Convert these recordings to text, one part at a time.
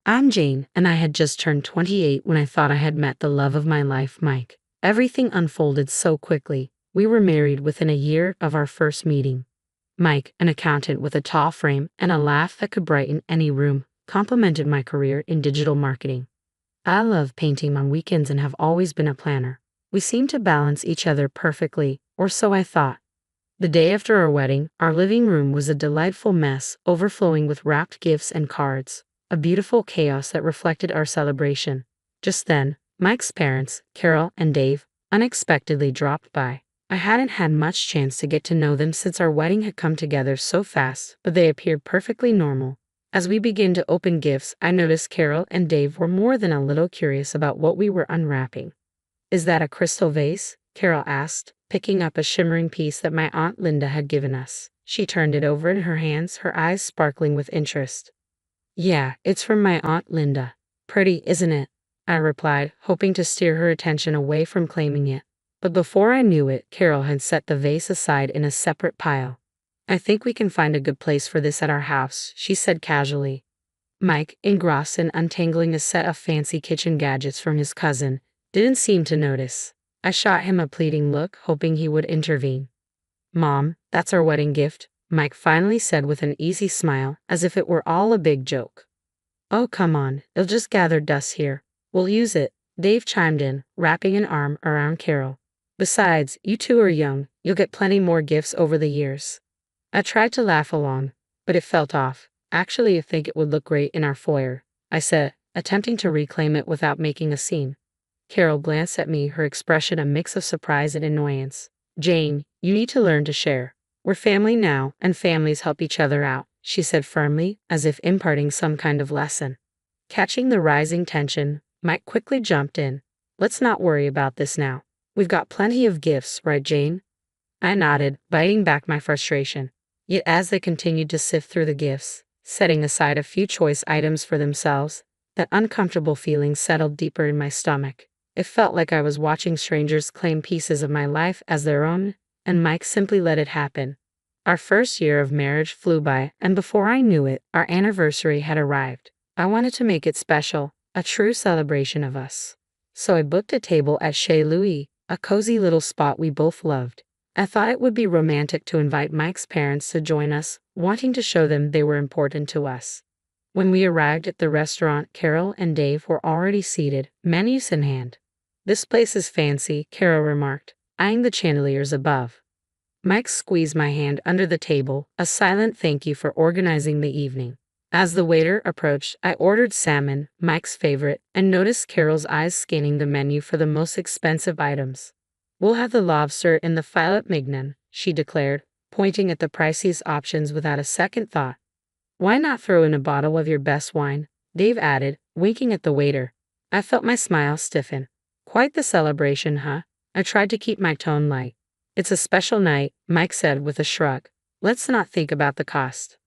I'm Jane, and I had just turned 28 when I thought I had met the love of my life, Mike. Everything unfolded so quickly. We were married within a year of our first meeting. Mike, an accountant with a tall frame and a laugh that could brighten any room, complimented my career in digital marketing. I love painting on weekends and have always been a planner. We seemed to balance each other perfectly, or so I thought. The day after our wedding, our living room was a delightful mess, overflowing with wrapped gifts and cards, a beautiful chaos that reflected our celebration. Just then, Mike's parents, Carol and Dave, unexpectedly dropped by. I hadn't had much chance to get to know them since our wedding had come together so fast, but they appeared perfectly normal. As we began to open gifts, I noticed Carol and Dave were more than a little curious about what we were unwrapping. "Is that a crystal vase?" Carol asked, picking up a shimmering piece that my Aunt Linda had given us. She turned it over in her hands, her eyes sparkling with interest. "Yeah, it's from my Aunt Linda. Pretty, isn't it?" I replied, hoping to steer her attention away from claiming it. But before I knew it, Carol had set the vase aside in a separate pile. "I think we can find a good place for this at our house," she said casually. Mike, engrossed in untangling a set of fancy kitchen gadgets from his cousin, didn't seem to notice. I shot him a pleading look, hoping he would intervene. "Mom, that's our wedding gift," Mike finally said with an easy smile, as if it were all a big joke. "Oh, come on, it'll just gather dust here. We'll use it," Dave chimed in, wrapping an arm around Carol. "Besides, you two are young. You'll get plenty more gifts over the years." I tried to laugh along, but it felt off. "Actually, I think it would look great in our foyer," I said, attempting to reclaim it without making a scene. Carol glanced at me, her expression a mix of surprise and annoyance. "Jane, you need to learn to share. We're family now, and families help each other out," she said firmly, as if imparting some kind of lesson. Catching the rising tension, Mike quickly jumped in. "Let's not worry about this now. We've got plenty of gifts, right, Jane?" I nodded, biting back my frustration. Yet as they continued to sift through the gifts, setting aside a few choice items for themselves, that uncomfortable feeling settled deeper in my stomach. It felt like I was watching strangers claim pieces of my life as their own, and Mike simply let it happen. Our first year of marriage flew by, and before I knew it, our anniversary had arrived. I wanted to make it special, a true celebration of us. So I booked a table at Chez Louis, a cozy little spot we both loved. I thought it would be romantic to invite Mike's parents to join us, wanting to show them they were important to us. When we arrived at the restaurant, Carol and Dave were already seated, menus in hand. "This place is fancy," Carol remarked, eyeing the chandeliers above. Mike squeezed my hand under the table, a silent thank you for organizing the evening. As the waiter approached, I ordered salmon, Mike's favorite, and noticed Carol's eyes scanning the menu for the most expensive items. "We'll have the lobster in the filet mignon," she declared, pointing at the priciest options without a second thought. "Why not throw in a bottle of your best wine?" Dave added, winking at the waiter. I felt my smile stiffen. "Quite the celebration, huh?" I tried to keep my tone light. "It's a special night," Mike said with a shrug. "Let's not think about the cost."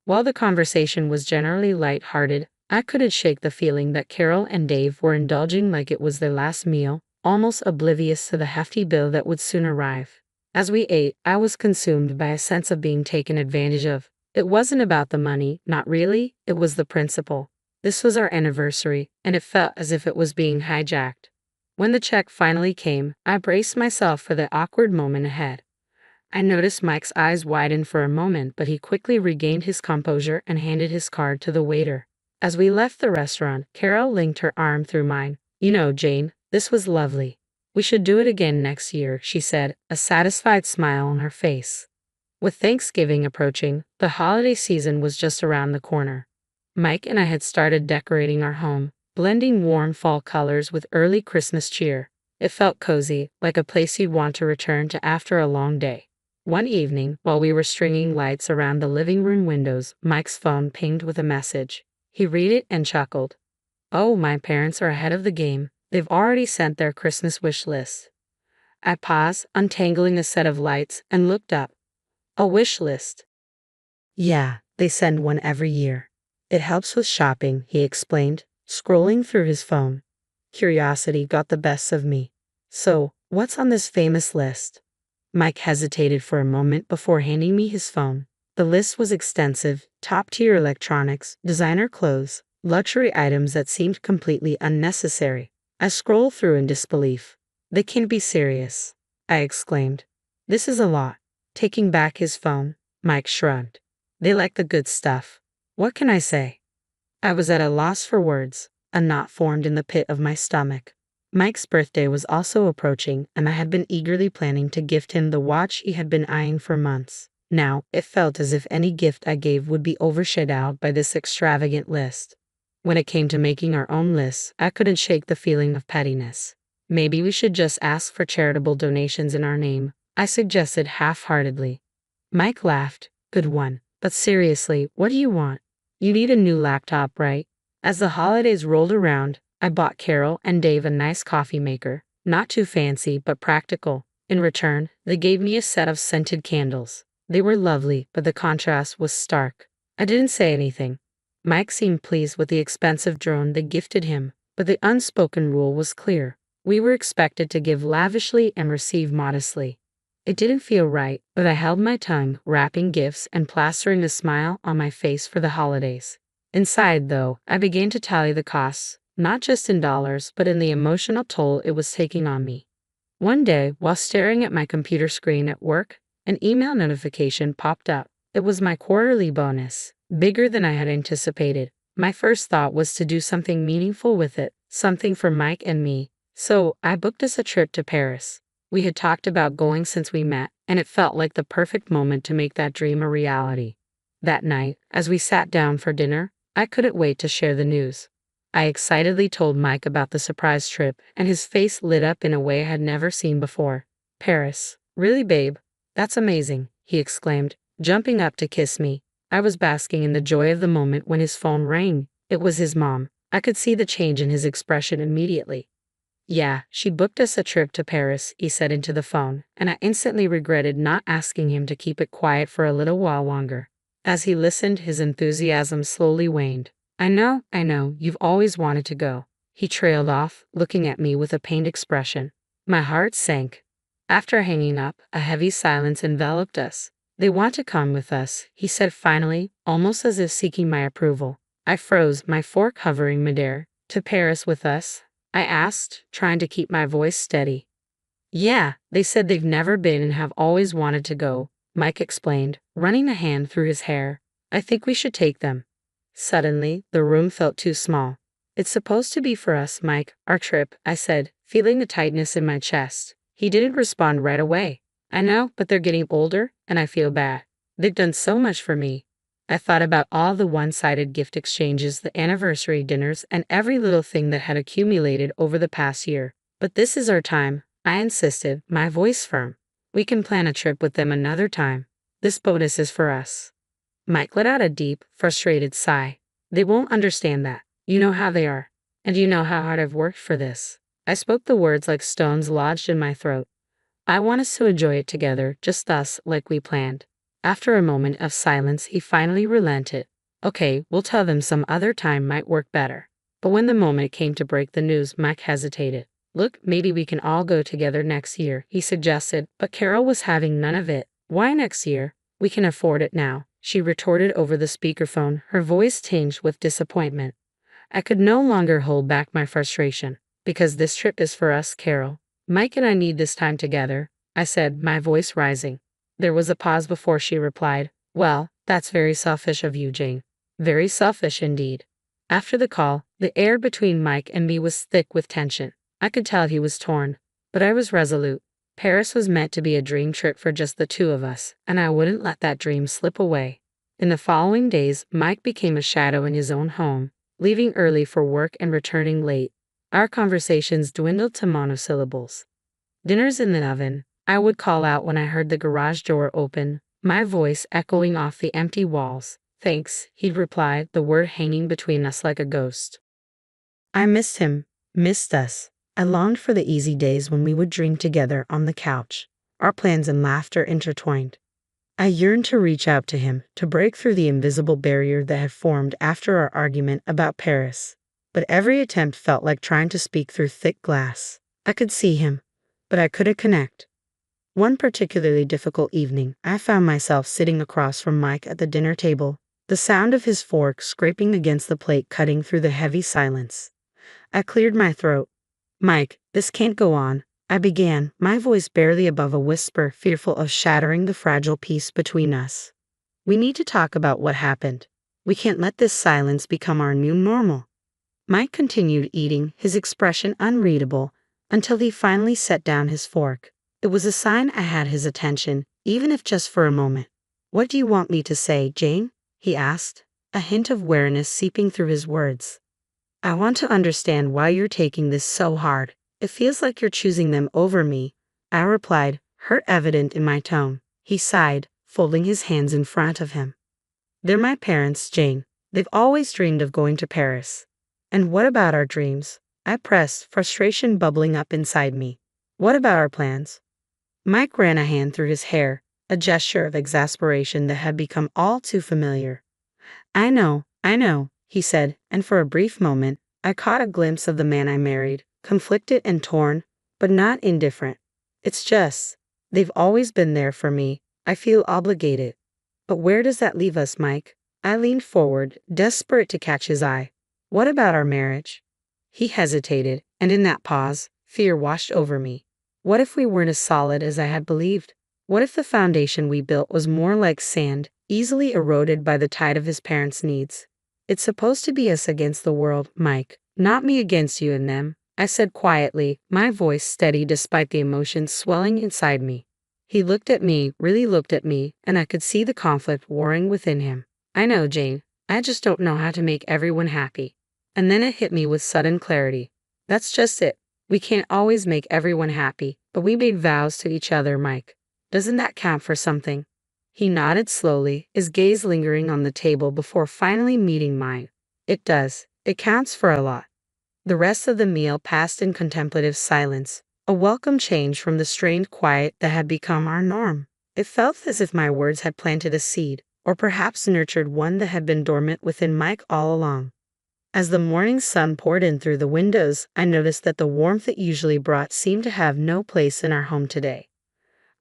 While the conversation was generally light-hearted, I couldn't shake the feeling that Carol and Dave were indulging like it was their last meal, almost oblivious to the hefty bill that would soon arrive. As we ate, I was consumed by a sense of being taken advantage of. It wasn't about the money, not really, it was the principle. This was our anniversary, and it felt as if it was being hijacked. When the check finally came, I braced myself for the awkward moment ahead. I noticed Mike's eyes widen for a moment, but he quickly regained his composure and handed his card to the waiter. As we left the restaurant, Carol linked her arm through mine. "You know, Jane, this was lovely. We should do it again next year," she said, a satisfied smile on her face. With Thanksgiving approaching, the holiday season was just around the corner. Mike and I had started decorating our home, blending warm fall colors with early Christmas cheer. It felt cozy, like a place you'd want to return to after a long day. One evening, while we were stringing lights around the living room windows, Mike's phone pinged with a message. He read it and chuckled. "Oh, my parents are ahead of the game. They've already sent their Christmas wish list." I paused, untangling a set of lights, and looked up. "A wish list?" "Yeah, they send one every year. It helps with shopping," he explained, scrolling through his phone. Curiosity got the best of me. "So, what's on this famous list?" Mike hesitated for a moment before handing me his phone. The list was extensive: top-tier electronics, designer clothes, luxury items that seemed completely unnecessary. I scrolled through in disbelief. They can't be serious, I exclaimed. This is a lot. Taking back his phone, Mike shrugged. They like the good stuff. What can I say? I was at a loss for words. A knot formed in the pit of my stomach. Mike's birthday was also approaching, and I had been eagerly planning to gift him the watch he had been eyeing for months. Now, it felt as if any gift I gave would be overshadowed by this extravagant list. When it came to making our own lists, I couldn't shake the feeling of pettiness. Maybe we should just ask for charitable donations in our name, I suggested half-heartedly. Mike laughed. Good one. But seriously, what do you want? You need a new laptop, right? As the holidays rolled around, I bought Carol and Dave a nice coffee maker, not too fancy but practical. In return, they gave me a set of scented candles. They were lovely, but the contrast was stark. I didn't say anything. Mike seemed pleased with the expensive drone they gifted him, but the unspoken rule was clear. We were expected to give lavishly and receive modestly. It didn't feel right, but I held my tongue, wrapping gifts and plastering a smile on my face for the holidays. Inside, though, I began to tally the costs, not just in dollars, but in the emotional toll it was taking on me. One day, while staring at my computer screen at work, an email notification popped up. It was my quarterly bonus, bigger than I had anticipated. My first thought was to do something meaningful with it, something for Mike and me. So, I booked us a trip to Paris. We had talked about going since we met, and it felt like the perfect moment to make that dream a reality. That night, as we sat down for dinner, I couldn't wait to share the news. I excitedly told Mike about the surprise trip, and his face lit up in a way I had never seen before. Paris. Really, babe? That's amazing, he exclaimed, jumping up to kiss me. I was basking in the joy of the moment when his phone rang. It was his mom. I could see the change in his expression immediately. Yeah, she booked us a trip to Paris, he said into the phone, and I instantly regretted not asking him to keep it quiet for a little while longer. As he listened, his enthusiasm slowly waned. I know, you've always wanted to go. He trailed off, looking at me with a pained expression. My heart sank. After hanging up, a heavy silence enveloped us. They want to come with us, he said finally, almost as if seeking my approval. I froze, my fork hovering midair. To Paris with us? I asked, trying to keep my voice steady. Yeah, they said they've never been and have always wanted to go, Mike explained, running a hand through his hair. I think we should take them. Suddenly, the room felt too small. It's supposed to be for us, Mike, our trip, I said, feeling the tightness in my chest. He didn't respond right away. I know, but they're getting older, and I feel bad. They've done so much for me. I thought about all the one-sided gift exchanges, the anniversary dinners, and every little thing that had accumulated over the past year. But this is our time, I insisted, my voice firm. We can plan a trip with them another time. This bonus is for us. Mike let out a deep, frustrated sigh. They won't understand that. You know how they are. And you know how hard I've worked for this. I spoke the words like stones lodged in my throat. I want us to enjoy it together, just us, like we planned. After a moment of silence, he finally relented. Okay, we'll tell them some other time might work better. But when the moment came to break the news, Mike hesitated. Look, maybe we can all go together next year, he suggested, but Carol was having none of it. Why next year? We can afford it now, she retorted over the speakerphone, her voice tinged with disappointment. I could no longer hold back my frustration. Because this trip is for us, Carol. Mike and I need this time together, I said, my voice rising. There was a pause before she replied, well, that's very selfish of you, Jane. Very selfish indeed. After the call, the air between Mike and me was thick with tension. I could tell he was torn, but I was resolute. Paris was meant to be a dream trip for just the two of us, and I wouldn't let that dream slip away. In the following days, Mike became a shadow in his own home, leaving early for work and returning late. Our conversations dwindled to monosyllables. Dinner's in the oven, I would call out when I heard the garage door open, my voice echoing off the empty walls. Thanks, he'd reply, the word hanging between us like a ghost. I missed him, missed us. I longed for the easy days when we would dream together on the couch, our plans and laughter intertwined. I yearned to reach out to him, to break through the invisible barrier that had formed after our argument about Paris. But every attempt felt like trying to speak through thick glass. I could see him, but I couldn't connect. One particularly difficult evening, I found myself sitting across from Mike at the dinner table. the sound of his fork scraping against the plate cutting through the heavy silence. I cleared my throat. Mike, this can't go on, I began, my voice barely above a whisper, fearful of shattering the fragile peace between us. We need to talk about what happened. We can't let this silence become our new normal. Mike continued eating, his expression unreadable, until he finally set down his fork. It was a sign I had his attention, even if just for a moment. What do you want me to say, Jane? He asked, a hint of wariness seeping through his words. I want to understand why you're taking this so hard. It feels like you're choosing them over me, I replied, hurt evident in my tone. He sighed, folding his hands in front of him. They're my parents, Jane. They've always dreamed of going to Paris. And what about our dreams? I pressed, frustration bubbling up inside me. What about our plans? Mike ran a hand through his hair, a gesture of exasperation that had become all too familiar. I know, he said, and for a brief moment, I caught a glimpse of the man I married, conflicted and torn, but not indifferent. It's just, they've always been there for me. I feel obligated. But where does that leave us, Mike? I leaned forward, desperate to catch his eye. What about our marriage? He hesitated, and in that pause, fear washed over me. What if we weren't as solid as I had believed? What if the foundation we built was more like sand, easily eroded by the tide of his parents' needs? It's supposed to be us against the world, Mike, not me against you and them, I said quietly, my voice steady despite the emotions swelling inside me. He looked at me, really looked at me, and I could see the conflict warring within him. I know, Jane. I just don't know how to make everyone happy. And then it hit me with sudden clarity. That's just it. We can't always make everyone happy, but we made vows to each other, Mike. Doesn't that count for something? He nodded slowly, his gaze lingering on the table before finally meeting mine. It does. It counts for a lot. The rest of the meal passed in contemplative silence, a welcome change from the strained quiet that had become our norm. It felt as if my words had planted a seed, or perhaps nurtured one that had been dormant within Mike all along. As the morning sun poured in through the windows, I noticed that the warmth it usually brought seemed to have no place in our home today.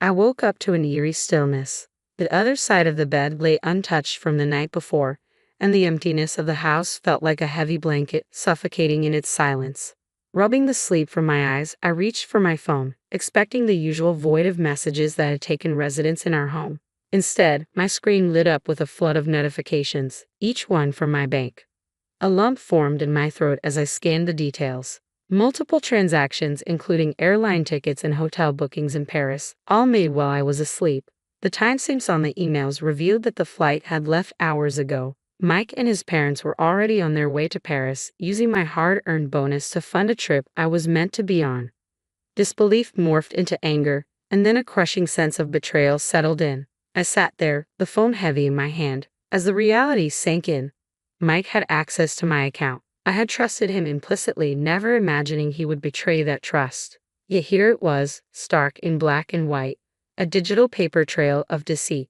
I woke up to an eerie stillness. The other side of the bed lay untouched from the night before, and the emptiness of the house felt like a heavy blanket, suffocating in its silence. Rubbing the sleep from my eyes, I reached for my phone, expecting the usual void of messages that had taken residence in our home. Instead, my screen lit up with a flood of notifications, each one from my bank. A lump formed in my throat as I scanned the details. Multiple transactions, including airline tickets and hotel bookings in Paris, all made while I was asleep. The timestamps on the emails revealed that the flight had left hours ago. Mike and his parents were already on their way to Paris, using my hard-earned bonus to fund a trip I was meant to be on. Disbelief morphed into anger, and then a crushing sense of betrayal settled in. I sat there, the phone heavy in my hand, as the reality sank in. Mike had access to my account. I had trusted him implicitly, never imagining he would betray that trust. Yet here it was, stark in black and white, a digital paper trail of deceit.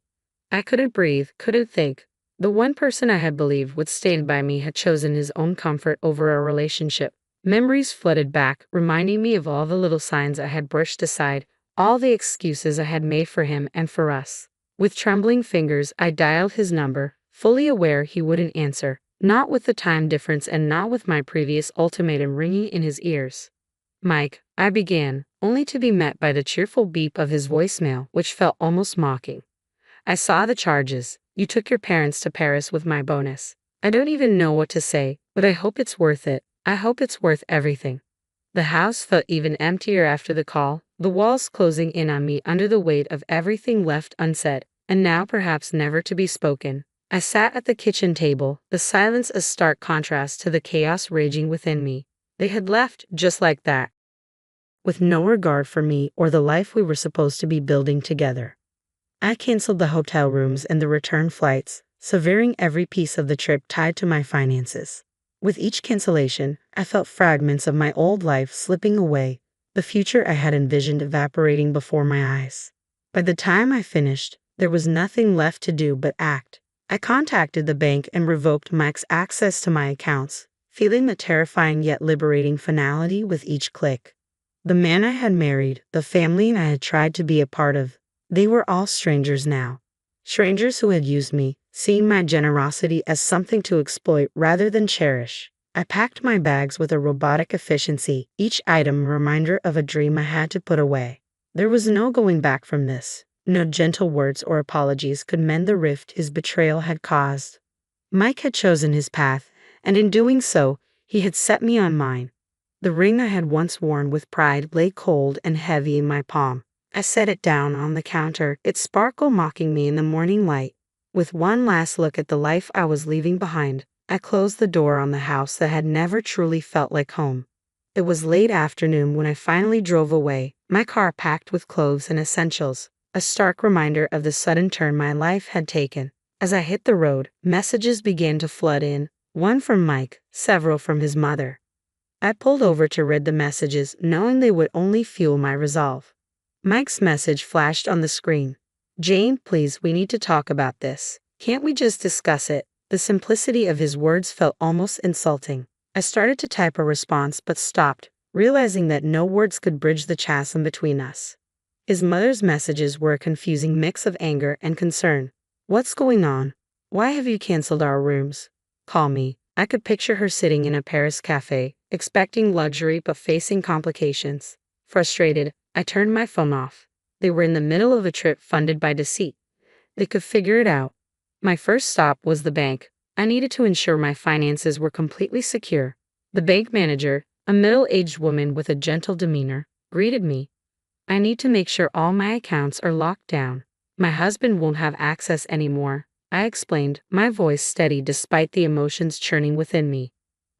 I couldn't breathe, couldn't think. The one person I had believed would stand by me had chosen his own comfort over our relationship. Memories flooded back, reminding me of all the little signs I had brushed aside, all the excuses I had made for him and for us. With trembling fingers, I dialed his number, fully aware he wouldn't answer, not with the time difference and not with my previous ultimatum ringing in his ears. Mike, I began, only to be met by the cheerful beep of his voicemail, which felt almost mocking. I saw the charges. You took your parents to Paris with my bonus. I don't even know what to say, but I hope it's worth it. I hope it's worth everything. The house felt even emptier after the call, the walls closing in on me under the weight of everything left unsaid, and now perhaps never to be spoken. I sat at the kitchen table, the silence a stark contrast to the chaos raging within me. They had left just like that, with no regard for me or the life we were supposed to be building together. I canceled the hotel rooms and the return flights, severing every piece of the trip tied to my finances. With each cancellation, I felt fragments of my old life slipping away, the future I had envisioned evaporating before my eyes. By the time I finished, there was nothing left to do but act. I contacted the bank and revoked Mike's access to my accounts, feeling the terrifying yet liberating finality with each click. The man I had married, the family I had tried to be a part of, they were all strangers now. Strangers who had used me, seeing my generosity as something to exploit rather than cherish. I packed my bags with a robotic efficiency, each item a reminder of a dream I had to put away. There was no going back from this. No gentle words or apologies could mend the rift his betrayal had caused. Mike had chosen his path, and in doing so, he had set me on mine. The ring I had once worn with pride lay cold and heavy in my palm. I set it down on the counter, its sparkle mocking me in the morning light. With one last look at the life I was leaving behind, I closed the door on the house that had never truly felt like home. It was late afternoon when I finally drove away, my car packed with clothes and essentials, a stark reminder of the sudden turn my life had taken. As I hit the road, messages began to flood in, one from Mike, several from his mother. I pulled over to read the messages, knowing they would only fuel my resolve. Mike's message flashed on the screen. "Jane, please, we need to talk about this. Can't we just discuss it?" The simplicity of his words felt almost insulting. I started to type a response but stopped, realizing that no words could bridge the chasm between us. His mother's messages were a confusing mix of anger and concern. "What's going on? Why have you canceled our rooms? Call me." I could picture her sitting in a Paris cafe, expecting luxury but facing complications. Frustrated, I turned my phone off. They were in the middle of a trip funded by deceit. They could figure it out. My first stop was the bank. I needed to ensure my finances were completely secure. The bank manager, a middle-aged woman with a gentle demeanor, greeted me. "I need to make sure all my accounts are locked down. My husband won't have access anymore," I explained, my voice steady despite the emotions churning within me.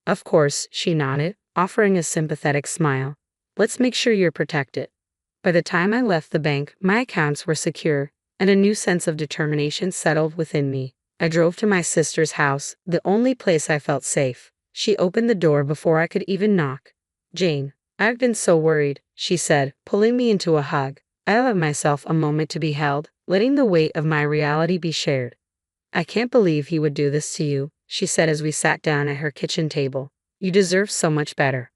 "Of course," she nodded, offering a sympathetic smile. "Let's make sure you're protected." By the time I left the bank, my accounts were secure, and a new sense of determination settled within me. I drove to my sister's house, the only place I felt safe. She opened the door before I could even knock. "Jane, I've been so worried," she said, pulling me into a hug. I allowed myself a moment to be held, letting the weight of my reality be shared. "I can't believe he would do this to you," she said as we sat down at her kitchen table. "You deserve so much better."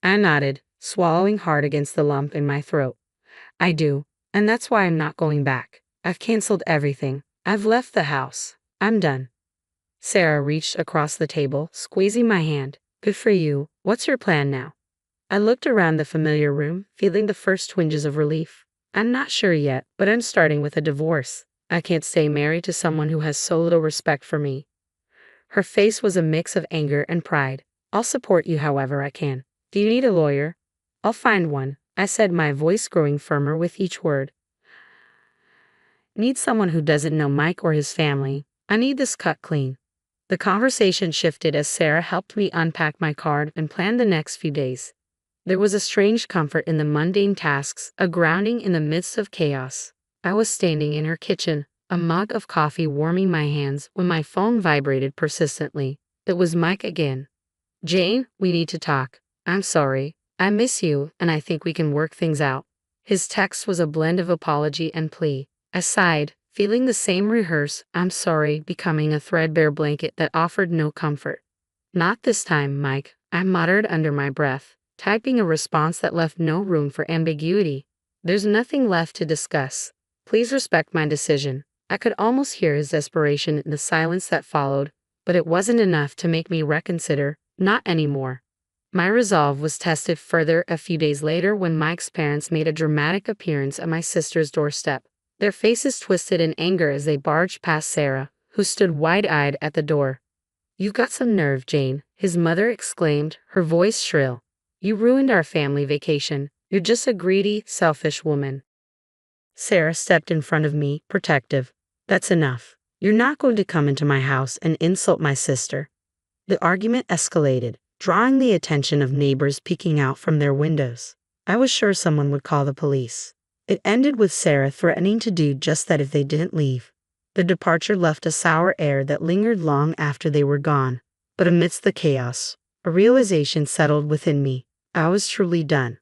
I nodded, swallowing hard against the lump in my throat. "I do, and that's why I'm not going back. I've canceled everything. I've left the house. I'm done." Sarah reached across the table, squeezing my hand. "Good for you. What's your plan now?" I looked around the familiar room, feeling the first twinges of relief. "I'm not sure yet, but I'm starting with a divorce. I can't stay married to someone who has so little respect for me." Her face was a mix of anger and pride. "I'll support you however I can. Do you need a lawyer?" "I'll find one," I said, my voice growing firmer with each word. "Need someone who doesn't know Mike or his family. I need this cut clean." The conversation shifted as Sarah helped me unpack my card and plan the next few days. There was a strange comfort in the mundane tasks, a grounding in the midst of chaos. I was standing in her kitchen, a mug of coffee warming my hands, when my phone vibrated persistently. It was Mike again. "Jane, we need to talk. I'm sorry. I miss you, and I think we can work things out." His text was a blend of apology and plea. I sighed, feeling the same rehearse "I'm sorry" becoming a threadbare blanket that offered no comfort. "Not this time, Mike," I muttered under my breath, typing a response that left no room for ambiguity. "There's nothing left to discuss. Please respect my decision." I could almost hear his desperation in the silence that followed, but it wasn't enough to make me reconsider. Not anymore. My resolve was tested further a few days later when Mike's parents made a dramatic appearance at my sister's doorstep. Their faces twisted in anger as they barged past Sarah, who stood wide-eyed at the door. "You've got some nerve, Jane," his mother exclaimed, her voice shrill. "You ruined our family vacation. You're just a greedy, selfish woman." Sarah stepped in front of me, protective. "That's enough. You're not going to come into my house and insult my sister." The argument escalated, drawing the attention of neighbors peeking out from their windows. I was sure someone would call the police. It ended with Sarah threatening to do just that if they didn't leave. The departure left a sour air that lingered long after they were gone. But amidst the chaos, a realization settled within me. I was truly done.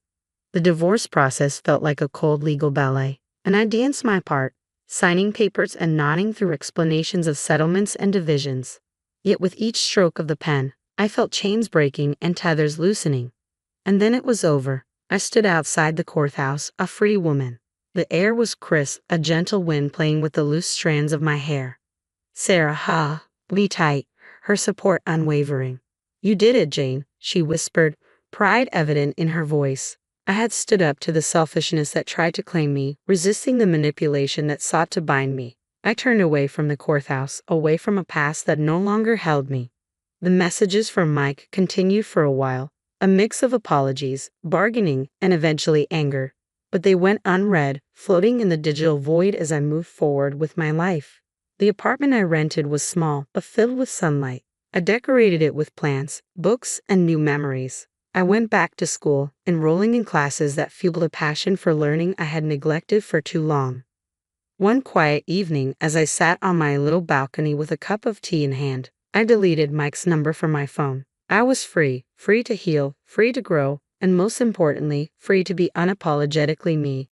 The divorce process felt like a cold legal ballet, and I danced my part, signing papers and nodding through explanations of settlements and divisions. Yet with each stroke of the pen, I felt chains breaking and tethers loosening. And then it was over. I stood outside the courthouse, a free woman. The air was crisp, a gentle wind playing with the loose strands of my hair. Sarah, be tight, her support unwavering. You did it, Jane, she whispered, pride evident in her voice. I had stood up to the selfishness that tried to claim me, resisting the manipulation that sought to bind me. I turned away from the courthouse, away from a past that no longer held me. The messages from Mike continued for a while, a mix of apologies, bargaining, and eventually anger. But they went unread, floating in the digital void as I moved forward with my life. The apartment I rented was small, but filled with sunlight. I decorated it with plants, books, and new memories. I went back to school, enrolling in classes that fueled a passion for learning I had neglected for too long. One quiet evening, as I sat on my little balcony with a cup of tea in hand, I deleted Mike's number from my phone. I was free to heal, free to grow, and most importantly, free to be unapologetically me.